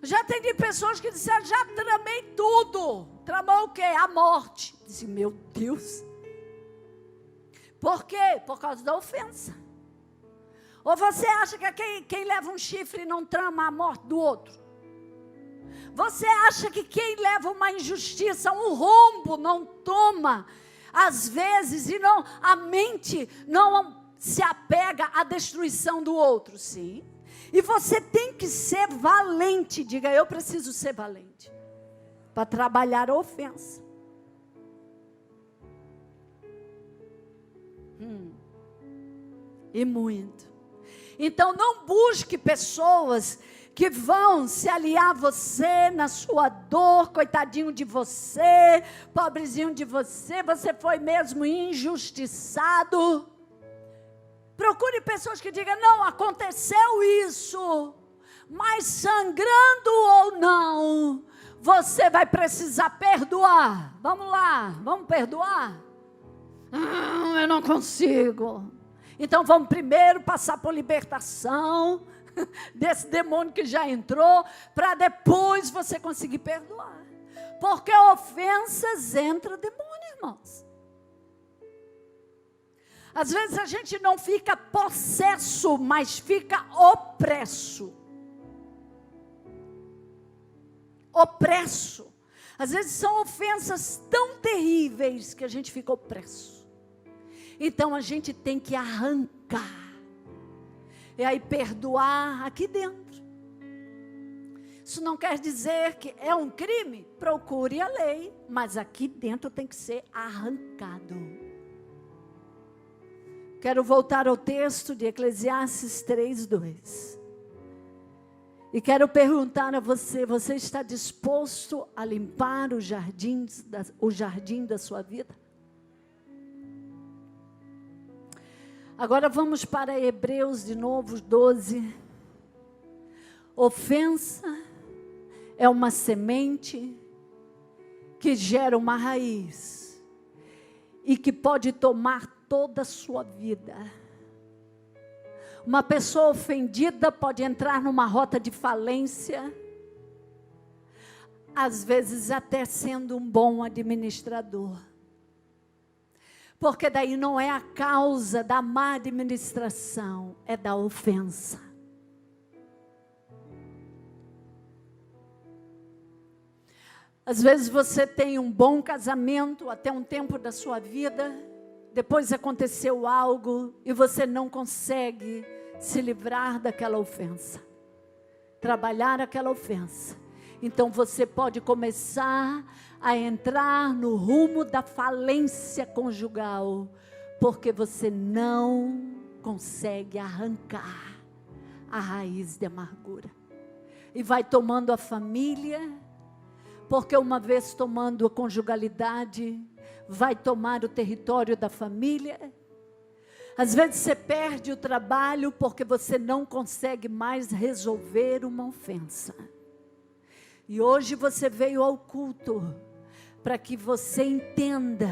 Já atendi pessoas que disseram, já tramei tudo. Tramou o quê? A morte. Disse, meu Deus. Por quê? Por causa da ofensa. Ou você acha que quem leva um chifre não trama a morte do outro? Você acha que quem leva uma injustiça, um rombo, não toma, às vezes, e não, a mente não se apega à destruição do outro? Sim. E você tem que ser valente. Diga, eu preciso ser valente para trabalhar a ofensa. E muito. Então não busque pessoas que vão se aliar a você na sua dor, coitadinho de você, pobrezinho de você, você foi mesmo injustiçado. Procure pessoas que digam, não, aconteceu isso, mas sangrando ou não, você vai precisar perdoar. Vamos lá, vamos perdoar? Eu não consigo. Então vamos primeiro passar por libertação desse demônio que já entrou, para depois você conseguir perdoar. Porque ofensas entra demônio, irmãos. Às vezes a gente não fica possesso, mas fica opresso. Opresso. Às vezes são ofensas tão terríveis que a gente fica opresso. Então a gente tem que arrancar. E aí perdoar aqui dentro. Isso não quer dizer que é um crime. Procure a lei. Mas aqui dentro tem que ser arrancado. Quero voltar ao texto de Eclesiastes 3:2. E quero perguntar a você, você está disposto a limpar o jardim da sua vida? Agora vamos para Hebreus de novo, 12. Ofensa é uma semente que gera uma raiz e que pode tomar toda a sua vida. Uma pessoa ofendida pode entrar numa rota de falência, às vezes até sendo um bom administrador. Porque daí não é a causa da má administração, é da ofensa. Às vezes você tem um bom casamento até um tempo da sua vida, depois aconteceu algo e você não consegue se livrar daquela ofensa, trabalhar aquela ofensa. Então você pode começar a entrar no rumo da falência conjugal, porque você não consegue arrancar a raiz de amargura. E vai tomando a família, porque uma vez tomando a conjugalidade, vai tomar o território da família. Às vezes você perde o trabalho, porque você não consegue mais resolver uma ofensa. E hoje você veio ao culto para que você entenda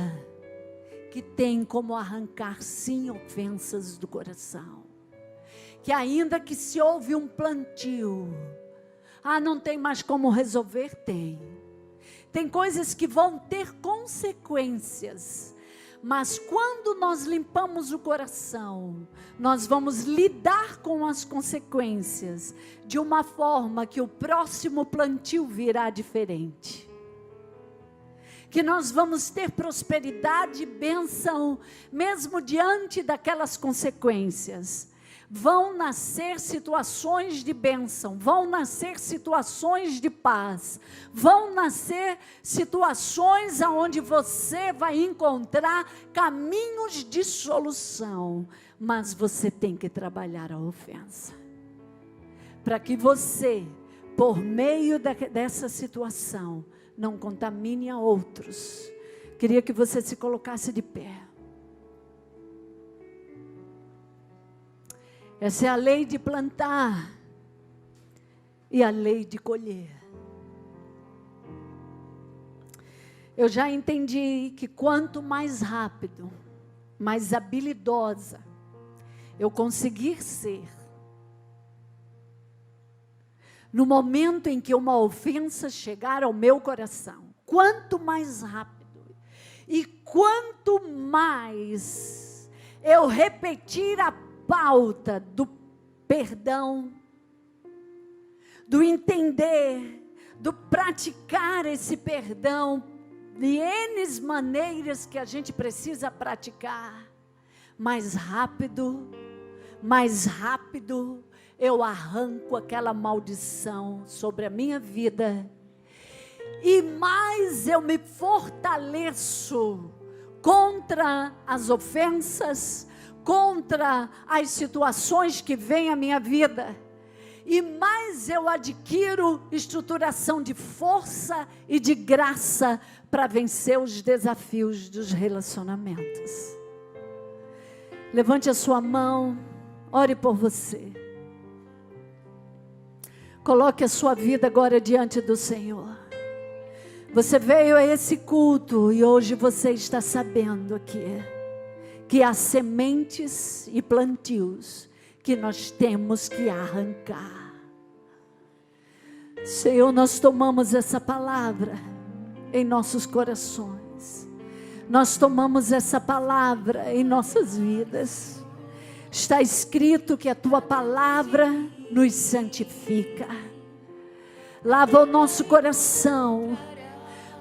que tem como arrancar sim ofensas do coração. Que ainda que se houve um plantio, não tem mais como resolver, tem. Tem coisas que vão ter consequências. Mas quando nós limpamos o coração, nós vamos lidar com as consequências de uma forma que o próximo plantio virá diferente. Que nós vamos ter prosperidade e bênção, mesmo diante daquelas consequências. Vão nascer situações de bênção, vão nascer situações de paz, vão nascer situações onde você vai encontrar caminhos de solução, mas você tem que trabalhar a ofensa, para que você, por meio dessa situação, não contamine a outros. Queria que você se colocasse de pé. Essa é a lei de plantar e a lei de colher. Eu já entendi que quanto mais rápido, mais habilidosa eu conseguir ser, no momento em que uma ofensa chegar ao meu coração, quanto mais rápido e quanto mais eu repetir a pauta do perdão, do entender, do praticar esse perdão, de N maneiras que a gente precisa praticar, mais rápido eu arranco aquela maldição sobre a minha vida, e mais eu me fortaleço contra as ofensas, contra as situações que vêm à minha vida, e mais eu adquiro estruturação de força e de graça para vencer os desafios dos relacionamentos. Levante a sua mão, ore por você. Coloque a sua vida agora diante do Senhor. Você veio a esse culto e hoje você está sabendo aqui que há sementes e plantios que nós temos que arrancar. Senhor, nós tomamos essa palavra em nossos corações. Nós tomamos essa palavra em nossas vidas. Está escrito que a tua palavra nos santifica. Lava o nosso coração,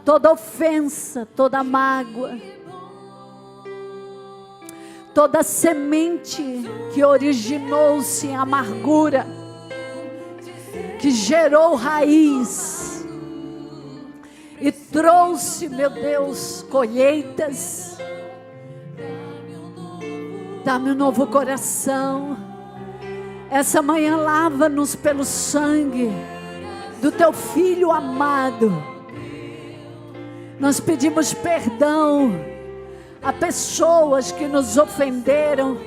toda ofensa, toda mágoa, toda semente que originou-se em amargura, que gerou raiz e trouxe, meu Deus, colheitas. Dá-me um novo coração. Essa manhã lava-nos pelo sangue do teu Filho amado. Nós pedimos perdão a pessoas que nos ofenderam,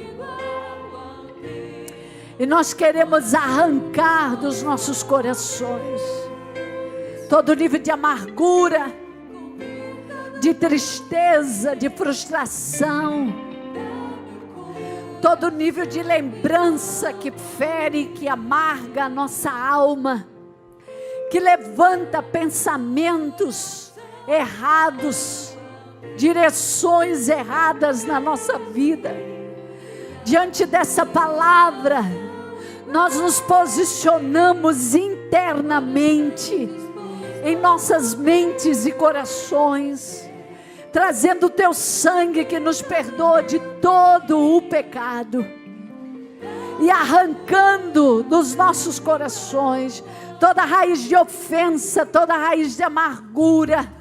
e nós queremos arrancar dos nossos corações todo nível de amargura, de tristeza, de frustração, todo nível de lembrança que fere, que amarga a nossa alma, que levanta pensamentos errados, direções erradas na nossa vida. Diante dessa palavra, nós nos posicionamos internamente, em nossas mentes e corações, trazendo o teu sangue que nos perdoa de todo o pecado, e arrancando dos nossos corações toda raiz de ofensa, toda raiz de amargura,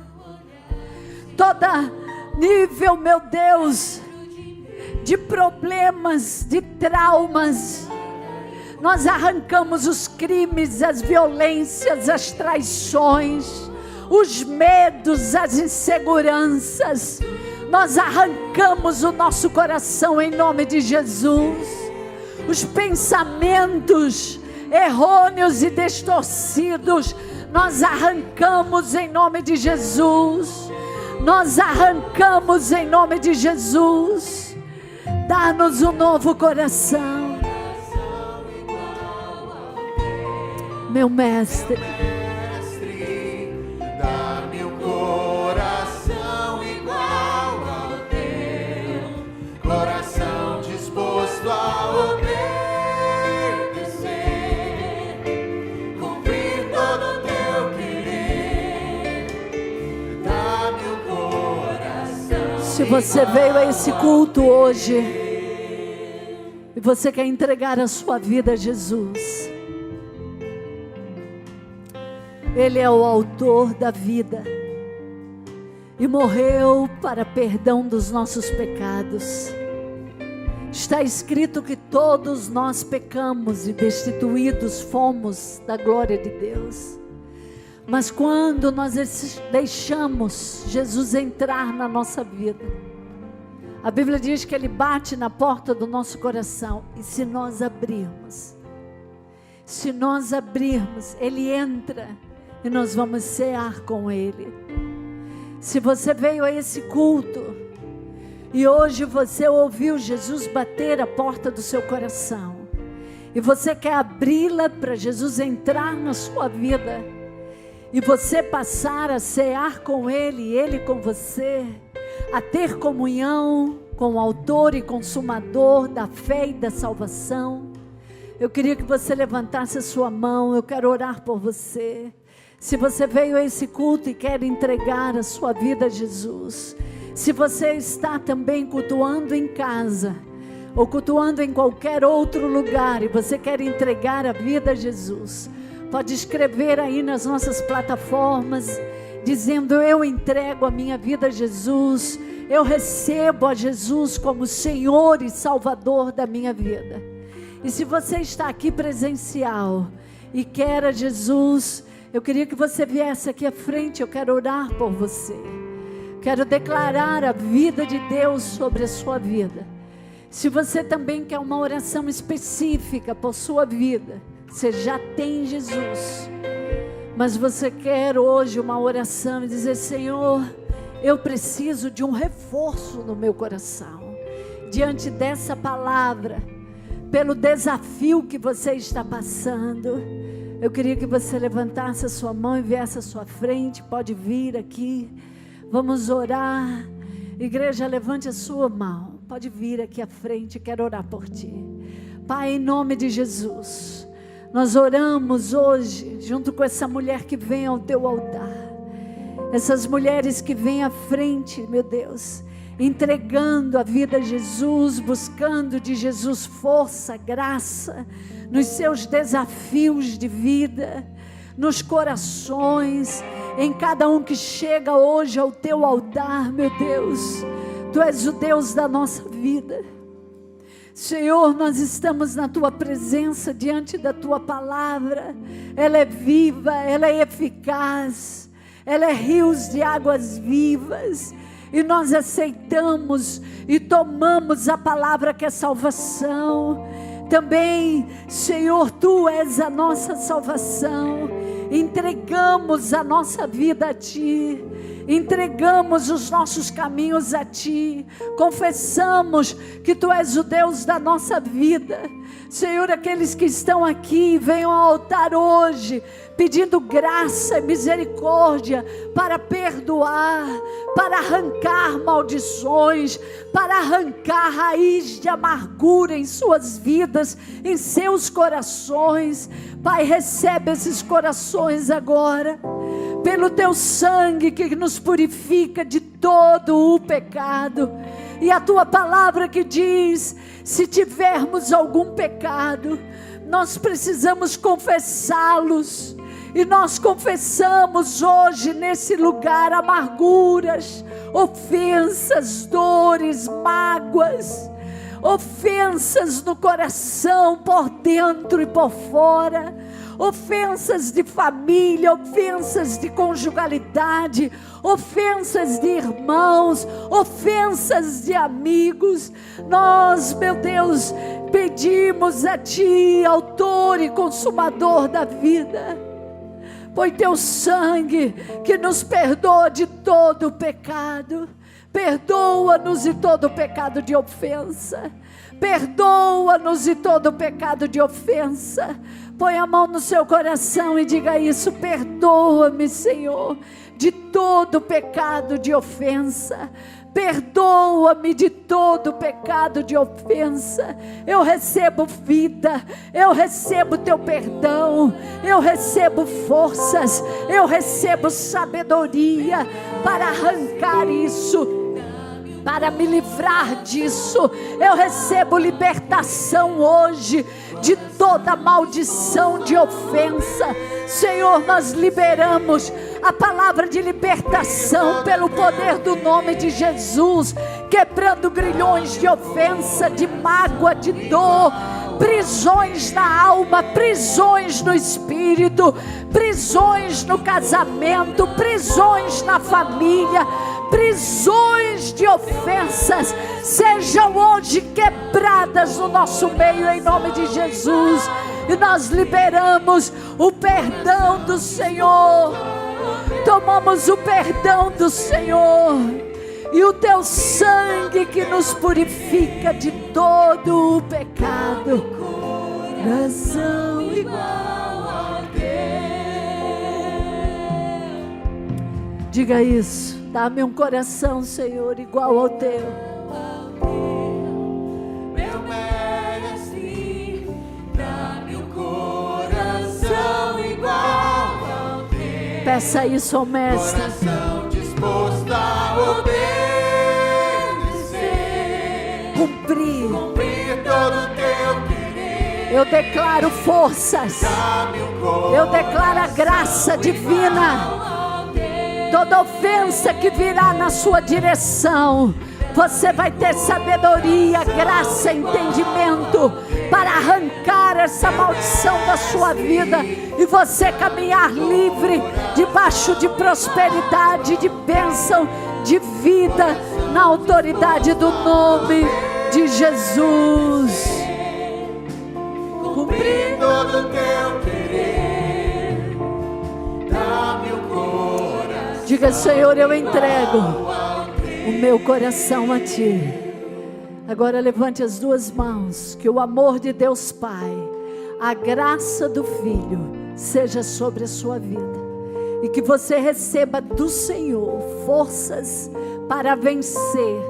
toda nível, meu Deus, de problemas, de traumas. Nós arrancamos os crimes, as violências, as traições, os medos, as inseguranças. Nós arrancamos o nosso coração em nome de Jesus. Os pensamentos errôneos e distorcidos, nós arrancamos em nome de Jesus. Nós arrancamos em nome de Jesus. Dá-nos um novo coração, meu mestre. Dá-me um coração igual ao teu, coração disposto a obedecer, cumprir todo o teu querer. Dá-me um coração. Se você veio a esse culto hoje e você quer entregar a sua vida a Jesus, Ele é o autor da vida e morreu para perdão dos nossos pecados. Está escrito que todos nós pecamos e destituídos fomos da glória de Deus. Mas quando nós deixamos Jesus entrar na nossa vida, A Bíblia diz que Ele bate na porta do nosso coração. E se nós abrirmos, Ele entra e nós vamos cear com Ele. Se você veio a esse culto e hoje você ouviu Jesus bater a porta do seu coração e você quer abri-la para Jesus entrar na sua vida e você passar a cear com Ele e Ele com você, a ter comunhão com o autor e consumador da fé e da salvação, eu queria que você levantasse a sua mão. Eu quero orar por você. Se você veio a esse culto e quer entregar a sua vida a Jesus, se você está também cultuando em casa, ou cultuando em qualquer outro lugar, e você quer entregar a vida a Jesus, pode escrever aí nas nossas plataformas, dizendo: eu entrego a minha vida a Jesus, eu recebo a Jesus como Senhor e Salvador da minha vida. E se você está aqui presencial e quer a Jesus, eu queria que você viesse aqui à frente. Eu quero orar por você, quero declarar a vida de Deus sobre a sua vida. Se você também quer uma oração específica por sua vida, você já tem Jesus, mas você quer hoje uma oração e dizer: Senhor, eu preciso de um reforço no meu coração, diante dessa palavra, pelo desafio que você está passando. Eu queria que você levantasse a sua mão e viesse à sua frente. Pode vir aqui, vamos orar. Igreja, levante a sua mão, pode vir aqui à frente, quero orar por ti. Pai, em nome de Jesus, nós oramos hoje, junto com essa mulher que vem ao teu altar, essas mulheres que vêm à frente, meu Deus, entregando a vida a Jesus, buscando de Jesus força, graça, nos seus desafios de vida, nos corações, em cada um que chega hoje ao teu altar, meu Deus. Tu és o Deus da nossa vida. Senhor, nós estamos na tua presença, diante da tua palavra. Ela é viva, ela é eficaz, ela é rios de águas vivas. E nós aceitamos e tomamos a palavra que é salvação. Também, Senhor, Tu és a nossa salvação. Entregamos a nossa vida a Ti. Entregamos os nossos caminhos a Ti. Confessamos que Tu és o Deus da nossa vida. Senhor, aqueles que estão aqui, venham ao altar hoje, pedindo graça e misericórdia para perdoar, para arrancar maldições, para arrancar raiz de amargura em suas vidas, em seus corações. Pai, recebe esses corações agora, pelo Teu sangue que nos purifica de todo o pecado. E a Tua palavra que diz: se tivermos algum pecado, nós precisamos confessá-los. E nós confessamos hoje nesse lugar amarguras, ofensas, dores, mágoas, ofensas no coração, por dentro e por fora, ofensas de família, ofensas de conjugalidade, ofensas de irmãos, ofensas de amigos. Nós, meu Deus, pedimos a Ti, autor e consumador da vida, põe Teu sangue que nos perdoa de todo o pecado. Perdoa-nos de todo o pecado de ofensa. Perdoa-nos de todo o pecado de ofensa. Põe a mão no seu coração e diga isso: perdoa-me, Senhor, de todo o pecado de ofensa. Perdoa-me de todo o pecado de ofensa. Eu recebo vida, eu recebo Teu perdão, eu recebo forças, eu recebo sabedoria para arrancar isso, para me livrar disso. Eu recebo libertação hoje de toda maldição de ofensa. Senhor, nós liberamos a palavra de libertação pelo poder do nome de Jesus, quebrando grilhões de ofensa, de mágoa, de dor, prisões na alma, prisões no espírito, prisões no casamento, prisões na família, prisões de ofensas sejam hoje quebradas no nosso meio, em nome de Jesus. E nós liberamos o perdão do Senhor. Tomamos o perdão do Senhor. E o teu sangue que nos purifica de todo o pecado. Coração igual a teu. Diga isso. Dá-me um coração, Senhor, igual ao teu. Meu mestre, dá-me um coração igual ao teu. Peça isso ao mestre. Coração disposto a obedecer, Cumprir. cumprir todo o teu querer. Eu declaro forças. Dá-me um coração Eu declaro a graça divina. Toda ofensa que virá na sua direção, você vai ter sabedoria, graça, entendimento para arrancar essa maldição da sua vida e você caminhar livre, debaixo de prosperidade, de bênção, de vida, na autoridade do nome de Jesus. cumprir todo o teu querer. Dá-me um coração. Diga, Senhor, eu entrego o meu coração a Ti. Agora levante as duas mãos, que o amor de Deus Pai, a graça do Filho, seja sobre a sua vida. E que você receba do Senhor forças para vencer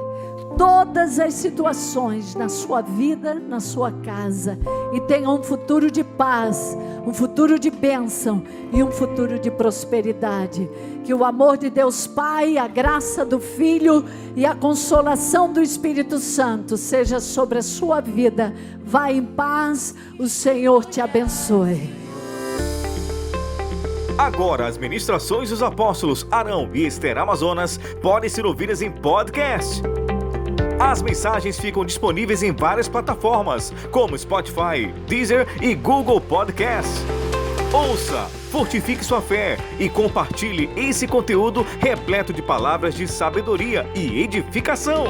todas as situações na sua vida, na sua casa. E tenha um futuro de paz, um futuro de bênção e um futuro de prosperidade. Que o amor de Deus Pai, a graça do Filho e a consolação do Espírito Santo seja sobre a sua vida. Vá em paz, o Senhor te abençoe. Agora as ministrações dos apóstolos Arão e Esther Amazonas podem ser ouvidas em podcast. As mensagens ficam disponíveis em várias plataformas, como Spotify, Deezer e Google Podcast. Ouça, fortifique sua fé e compartilhe esse conteúdo repleto de palavras de sabedoria e edificação.